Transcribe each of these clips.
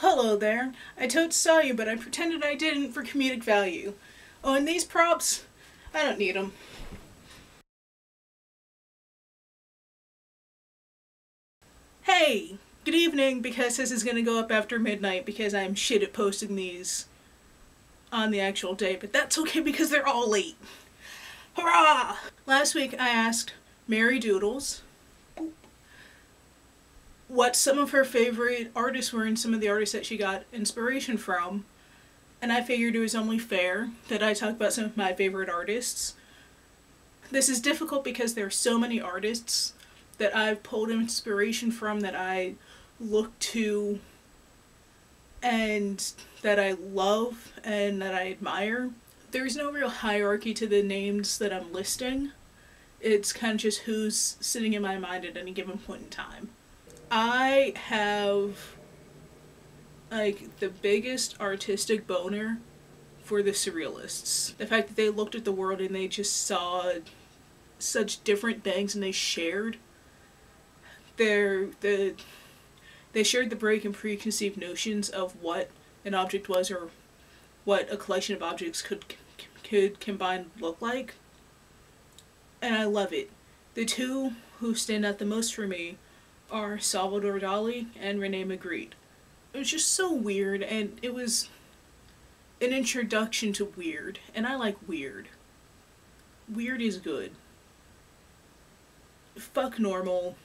hello there. I totes saw you, but I pretended I didn't for comedic value. Oh, and these props? I don't need them. Hey! Good evening, because this is gonna go up after midnight because I'm shit at posting these on the actual day, but that's okay because they're all late. Hurrah! Last week I asked Mary Doodles what some of her favorite artists were and some of the artists that she got inspiration from, and I figured it was only fair that I talk about some of my favorite artists. This is difficult because there are so many artists that I've pulled inspiration from, that I look to, and that I love and that I admire. There's no real hierarchy to the names that I'm listing. It's kind of just who's sitting in my mind at any given point in time. I have like the biggest artistic boner for the surrealists. The fact that they looked at the world and they just saw such different things, and they shared they shared the break and preconceived notions of what an object was, or what a collection of objects could combined look like. And I love it. The two who stand out the most for me are Salvador Dali and Rene Magritte. It was just so weird, and it was an introduction to weird, and I like weird. Weird is good. Fuck normal.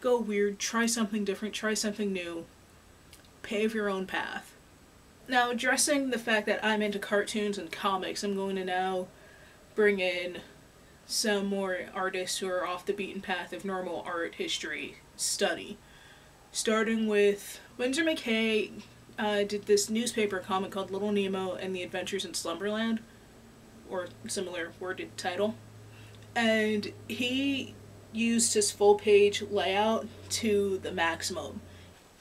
Go weird, try something different, try something new. Pave your own path. Now, addressing the fact that I'm into cartoons and comics, I'm going to now bring in some more artists who are off the beaten path of normal art history study. Starting with Winsor McCay did this newspaper comic called Little Nemo and the Adventures in Slumberland, or similar worded title. And he used his full page layout to the maximum.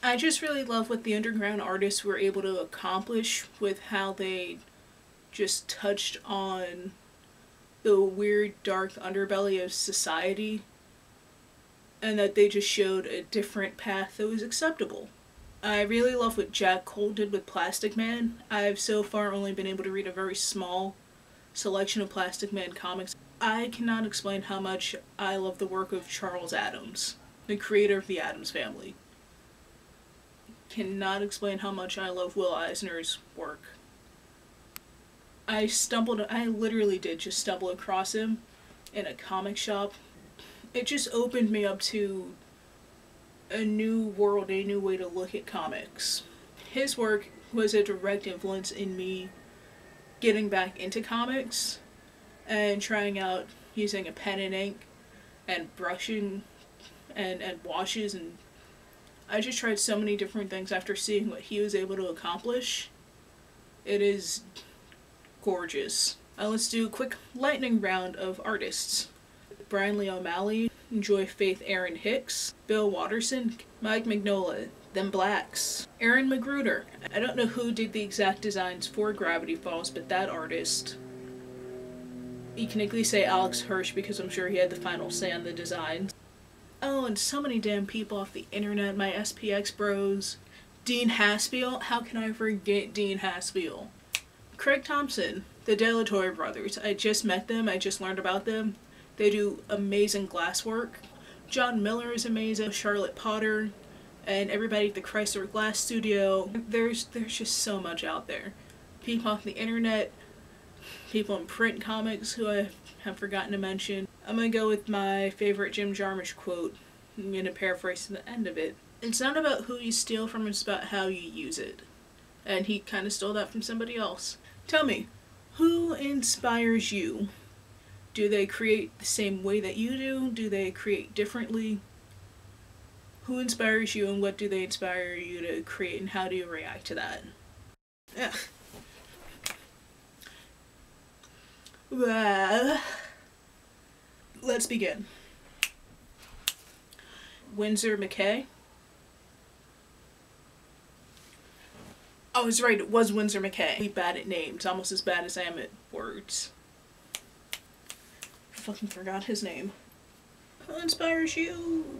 I just really love what the underground artists were able to accomplish with how they just touched on the weird dark underbelly of society, and that they just showed a different path that was acceptable. I really love what Jack Cole did with Plastic Man. I've so far only been able to read a very small selection of Plastic Man comics. I cannot explain how much I love the work of Charles Addams, the creator of the Addams Family. Cannot explain how much I love Will Eisner's work. I literally did just stumble across him in a comic shop. It just opened me up to a new world, a new way to look at comics. His work was a direct influence in me getting back into comics and trying out using a pen and ink and brushing and washes, and I just tried so many different things after seeing what he was able to accomplish. It is gorgeous. Let's do a quick lightning round of artists. Brian Lee O'Malley, Joy Faith Aaron Hicks, Bill Watterson, Mike Mignola, Them Blacks, Aaron Magruder. I don't know who did the exact designs for Gravity Falls, but that artist. You can at least say Alex Hirsch because I'm sure he had the final say on the designs. Oh, and so many damn people off the internet, my SPX bros. Dean Haspiel, how can I forget Dean Haspiel? Craig Thompson, the De La Torre brothers. I just met them, I just learned about them. They do amazing glasswork. John Miller is amazing, Charlotte Potter, and everybody at the Chrysler Glass Studio. There's just so much out there. People off the internet, people in print comics who I have forgotten to mention. I'm gonna go with my favorite Jim Jarmusch quote. I'm gonna paraphrase the end of it. It's not about who you steal from, it's about how you use it. And he kind of stole that from somebody else. Tell me, who inspires you? Do they create the same way that you do? Do they create differently? Who inspires you, and what do they inspire you to create, and how do you react to that? Ugh. Well, let's begin. Winsor McCay. I was right, it was Winsor McCay. I'm bad at names, almost as bad as I am at words. I fucking forgot his name. Who inspires you?